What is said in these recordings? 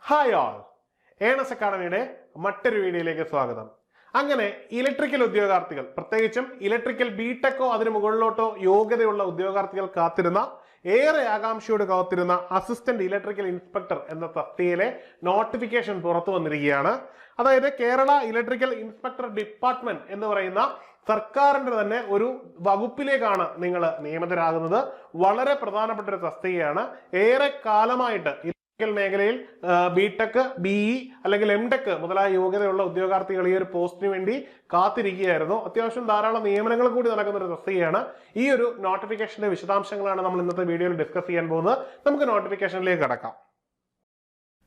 Hi all, earnest അക്കാഡമിയുടെ മറ്റൊരു വീഡിയോയിലേക്ക് സ്വാഗതം. അങ്ങനെ ഇലക്ട്രിക്കൽ ഉദ്യോഗാർത്ഥികൾ, പ്രത്യേകിച്ചും ഇലക്ട്രിക്കൽ ബിടെക്കോ അതിന് മുകളിലോട്ടോ യോഗ്യതയുള്ള ഉദ്യോഗാർത്ഥികൾ കാത്തിരുന്ന, ഏറെ ആകാംക്ഷയോട് കാത്തിരുന്ന അസിസ്റ്റന്റ് ഇലക്ട്രിക്കൽ ഇൻസ്പെക്ടർ എന്ന തസ്തികയിലെ നോട്ടിഫിക്കേഷൻ പുറത്തു വന്നിരിക്കുകയാണ്. അതായത് കേരള ഇലക്ട്രിക്കൽ ഇൻസ്പെക്ടർ ഡിപ്പാർട്ട്മെന്റ് എന്ന് പറയുന്ന സർക്കാരിന്റെ തന്നെ ഒരു വകുപ്പിലേക്കാണ് നിങ്ങൾ നിയമിതരാകുന്നത്. വളരെ പ്രധാനപ്പെട്ട ഒരു തസ്തികയാണ്. ഏറെ കാലമായിട്ട് മേഖലയിൽ ബിടെക്, ബിഇ അല്ലെങ്കിൽ എംടെക് മുതലായ യോഗ്യതയുള്ള ഉദ്യോഗാർത്ഥികൾ ഈ ഒരു പോസ്റ്റിന് വേണ്ടി കാത്തിരിക്കുകയായിരുന്നു. അത്യാവശ്യം ധാരാളം നിയമനങ്ങൾ കൂടി നടക്കുന്ന ഒരു തസ്തികയാണ്. ഈ ഒരു നോട്ടിഫിക്കേഷന്റെ വിശദാംശങ്ങളാണ് നമ്മൾ ഇന്നത്തെ വീഡിയോയിൽ ഡിസ്കസ് ചെയ്യാൻ പോകുന്നത്. നമുക്ക് നോട്ടിഫിക്കേഷനിലേക്ക് കടക്കാം.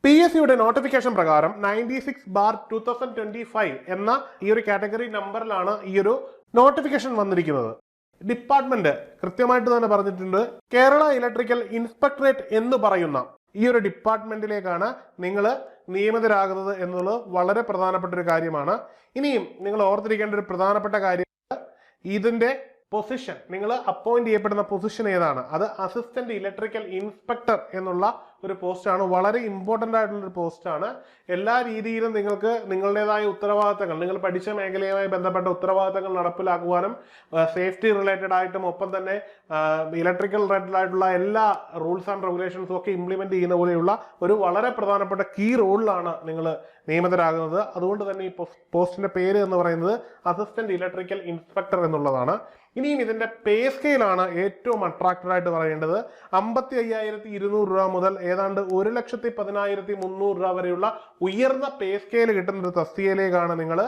PSCയുടെ നോട്ടിഫിക്കേഷൻ പ്രകാരം 96/2025 എന്ന ഈ ഒരു കാറ്റഗറി നമ്പറിലാണ് ഈ ഒരു നോട്ടിഫിക്കേഷൻ വന്നിരിക്കുന്നത്. ഡിപ്പാർട്ട്മെന്റ് കൃത്യമായിട്ട് തന്നെ പറഞ്ഞിട്ടുണ്ട്. കേരള ഇലക്ട്രിക്കൽ ഇൻസ്പെക്ടറേറ്റ് എന്ന് പറയുന്ന ഈ ഒരു ഡിപ്പാർട്ട്മെന്റിലേക്കാണ് നിങ്ങൾ നിയമിതരാകുന്നത് എന്നുള്ളത് വളരെ പ്രധാനപ്പെട്ട ഒരു കാര്യമാണ്. ഇനിയും നിങ്ങൾ ഓർത്തിരിക്കേണ്ട ഒരു പ്രധാനപ്പെട്ട കാര്യം, ഇതിന്റെ പൊസിഷൻ, നിങ്ങൾ അപ്പോയിന്റ് ചെയ്യപ്പെടുന്ന പൊസിഷൻ ഏതാണ്? അത് അസിസ്റ്റന്റ് ഇലക്ട്രിക്കൽ ഇൻസ്പെക്ടർ എന്നുള്ള ഒരു പോസ്റ്റാണ്. വളരെ ഇമ്പോർട്ടൻ്റ് ആയിട്ടുള്ള ഒരു പോസ്റ്റാണ്. എല്ലാ രീതിയിലും നിങ്ങൾക്ക് നിങ്ങളുടേതായ ഉത്തരവാദിത്തങ്ങൾ, നിങ്ങൾ പഠിച്ച മേഖലയുമായി ബന്ധപ്പെട്ട ഉത്തരവാദിത്തങ്ങൾ നടപ്പിലാക്കുവാനും സേഫ്റ്റി റിലേറ്റഡ് ആയിട്ടും ഒപ്പം തന്നെ ഇലക്ട്രിക്കൽ റിലേറ്റഡ് ആയിട്ടുള്ള എല്ലാ റൂൾസ് ആൻഡ് റെഗുലേഷൻസും ഒക്കെ ഇംപ്ലിമെന്റ് ചെയ്യുന്ന പോലെയുള്ള ഒരു വളരെ പ്രധാനപ്പെട്ട കീ റോളിലാണ് നിങ്ങൾ നിയമിതരാകുന്നത്. അതുകൊണ്ട് തന്നെ ഈ പോസ്റ്റിന്റെ പേര് എന്ന് പറയുന്നത് അസിസ്റ്റന്റ് ഇലക്ട്രിക്കൽ ഇൻസ്പെക്ടർ എന്നുള്ളതാണ്. ഇനിയും ഇതിന്റെ പേ സ്കെയിലാണ് ഏറ്റവും അട്രാക്റ്റഡ് ആയിട്ട് പറയേണ്ടത്. 55,200 രൂപ മുതൽ ഏതാണ്ട് 1,10,300 രൂപ വരെയുള്ള ഉയർന്ന പേ സ്കെയിൽ കിട്ടുന്ന ഒരു തസ്തികയിലേക്കാണ് നിങ്ങൾ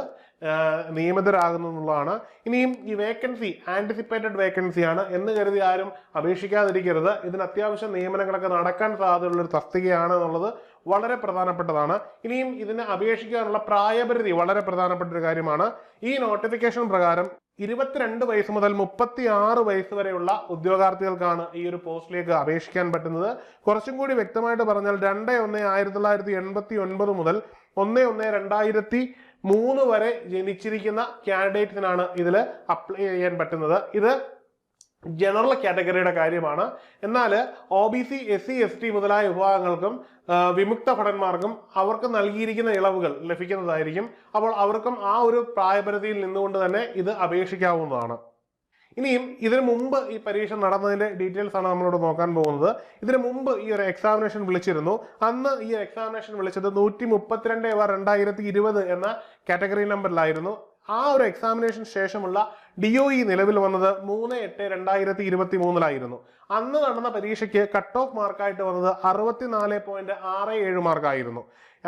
നിയമിതരാകുന്നതാണ്. ഇനിയും ഈ വേക്കൻസി ആന്റിസിപ്പേറ്റഡ് വേക്കൻസിയാണ് എന്ന് കരുതി ആരും അപേക്ഷിക്കാതിരിക്കരുത്. ഇതിന് അത്യാവശ്യം നിയമനങ്ങളൊക്കെ നടക്കാൻ സാധ്യതയുള്ള ഒരു തസ്തികയാണ് എന്നുള്ളത് വളരെ പ്രധാനപ്പെട്ടതാണ്. ഇനിയും ഇതിന് അപേക്ഷിക്കാനുള്ള പ്രായപരിധി വളരെ പ്രധാനപ്പെട്ട ഒരു കാര്യമാണ്. ഈ നോട്ടിഫിക്കേഷൻ പ്രകാരം 22 വയസ്സ് മുതൽ 36 വയസ്സ് വരെയുള്ള ഉദ്യോഗാർത്ഥികൾക്കാണ് ഈ ഒരു പോസ്റ്റിലേക്ക് അപേക്ഷിക്കാൻ പറ്റുന്നത്. കുറച്ചും കൂടി വ്യക്തമായിട്ട് പറഞ്ഞാൽ 2/1/1989 മുതൽ 1/1/2003 വരെ ജനിച്ചിരിക്കുന്ന കാൻഡിഡേറ്റ്സിനാണ് ഇതിൽ അപ്ലൈ ചെയ്യാൻ പറ്റുന്നത്. ഇത് ജനറൽ കാറ്റഗറിയുടെ കാര്യമാണ്. എന്നാൽ OBC, SC, ST മുതലായ വിഭാഗങ്ങൾക്കും വിമുക്ത ഭടന്മാർക്കും അവർക്ക് നൽകിയിരിക്കുന്ന ഇളവുകൾ ലഭിക്കുന്നതായിരിക്കും. അപ്പോൾ അവർക്കും ആ ഒരു പ്രായപരിധിയിൽ നിന്നുകൊണ്ട് തന്നെ ഇത് അപേക്ഷിക്കാവുന്നതാണ്. ഇനിയും ഇതിനു മുമ്പ് ഈ പരീക്ഷ നടന്നതിന്റെ ഡീറ്റെയിൽസ് ആണ് നമ്മളോട് നോക്കാൻ പോകുന്നത്. ഇതിനു മുമ്പ് ഈ ഒരു എക്സാമിനേഷൻ വിളിച്ചിരുന്നു. അന്ന് ഈ എക്സാമിനേഷൻ വിളിച്ചത് 132/2020 എന്ന കാറ്റഗറി നമ്പറിലായിരുന്നു. ആ ഒരു എക്സാമിനേഷൻ ശേഷമുള്ള DOE നിലവിൽ വന്നത് 3/8/2023 അന്ന് നടന്ന പരീക്ഷയ്ക്ക് കട്ട് ഓഫ് മാർക്കായിട്ട് വന്നത് 64.67 മാർക്കായിരുന്നു.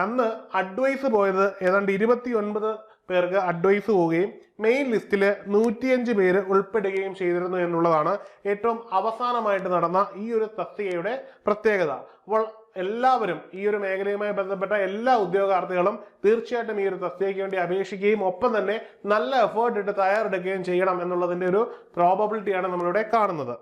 അന്ന് അഡ്വൈസ് പോയത് ഏതാണ്ട് 29 പേർക്ക് അഡ്വൈസ് പോവുകയും മെയിൻ ലിസ്റ്റിൽ 105 പേര് ഉൾപ്പെടുകയും ചെയ്തിരുന്നു എന്നുള്ളതാണ് ഏറ്റവും അവസാനമായിട്ട് നടന്ന ഈ ഒരു തസ്തികയുടെ പ്രത്യേകത. അപ്പോൾ എല്ലാവരും ഈ ഒരു മേഖലയുമായി ബന്ധപ്പെട്ട എല്ലാ ഉദ്യോഗാർത്ഥികളും തീർച്ചയായിട്ടും ഈ ഒരു തസ്തികയ്ക്ക് വേണ്ടി അപേക്ഷിക്കുകയും ഒപ്പം തന്നെ നല്ല എഫേർട്ട് ഇട്ട് തയ്യാറെടുക്കുകയും ചെയ്യണം എന്നുള്ളതിന്റെ ഒരു പ്രോബബിലിറ്റിയാണ് നമ്മളിവിടെ കാണുന്നത്.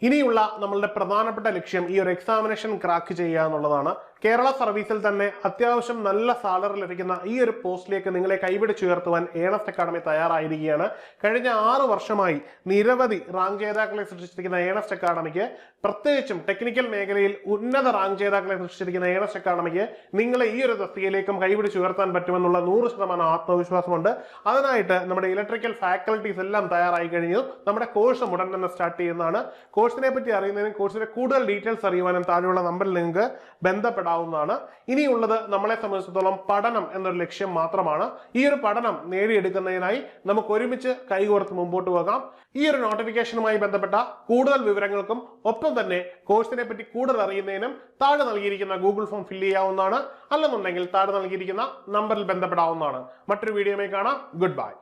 ഇനിയുള്ള നമ്മളുടെ പ്രധാനപ്പെട്ട ലക്ഷ്യം ഈ ഒരു എക്സാമിനേഷൻ ക്രാക്ക് ചെയ്യുക എന്നുള്ളതാണ്. കേരള സർവീസിൽ തന്നെ അത്യാവശ്യം നല്ല സാലറി ലഭിക്കുന്ന ഈ ഒരു പോസ്റ്റിലേക്ക് നിങ്ങളെ കൈപിടിച്ചുയർത്തുവാൻ ഏണസ്റ്റ് അക്കാഡമി തയ്യാറായിരിക്കുകയാണ്. കഴിഞ്ഞ 6 വർഷമായി നിരവധി റാങ്ക് ജേതാക്കളെ സൃഷ്ടിച്ചിരിക്കുന്ന ഏണസ്റ്റ് അക്കാഡമിക്ക്, പ്രത്യേകിച്ചും ടെക്നിക്കൽ മേഖലയിൽ ഉന്നത റാങ്ക് ജേതാക്കളെ സൃഷ്ടിച്ചിരിക്കുന്ന ഏണസ്റ്റ് അക്കാഡമിക്ക് നിങ്ങളെ ഈ ഒരു തസ്തികയിലേക്കും കൈപിടിച്ചുയർത്താൻ പറ്റുമെന്നുള്ള 100% ആത്മവിശ്വാസമുണ്ട്. അതിനായിട്ട് നമ്മുടെ ഇലക്ട്രിക്കൽ ഫാക്കൽറ്റീസ് എല്ലാം തയ്യാറായി കഴിഞ്ഞു. നമ്മുടെ കോഴ്സ് ഉടൻ തന്നെ സ്റ്റാർട്ട് ചെയ്യുന്നതാണ്. കോഴ്സിനെ പറ്റി അറിയുന്നതിനും കോഴ്സിന്റെ കൂടുതൽ ഡീറ്റെയിൽസ് അറിയുവാനും താഴെയുള്ള നമ്പറിൽ നിങ്ങൾക്ക് ബന്ധപ്പെടാവുന്നതാണ്. ഇനിയുള്ളത് നമ്മളെ സംബന്ധിച്ചിടത്തോളം പഠനം എന്നൊരു ലക്ഷ്യം മാത്രമാണ്. ഈ ഒരു പഠനം നേടിയെടുക്കുന്നതിനായി നമുക്ക് ഒരുമിച്ച് കൈകോർത്ത് മുമ്പോട്ട് പോകാം. ഈ ഒരു നോട്ടിഫിക്കേഷനുമായി ബന്ധപ്പെട്ട കൂടുതൽ വിവരങ്ങൾക്കും ഒപ്പം തന്നെ കോഴ്സിനെ പറ്റി കൂടുതൽ അറിയുന്നതിനും താഴെ നൽകിയിരിക്കുന്ന ഗൂഗിൾ ഫോം ഫില്ല് ചെയ്യാവുന്നതാണ്. അല്ലെന്നുണ്ടെങ്കിൽ താഴെ നൽകിയിരിക്കുന്ന നമ്പറിൽ ബന്ധപ്പെടാവുന്നതാണ്. മറ്റൊരു വീഡിയോയുമായി കാണാം. Good bye.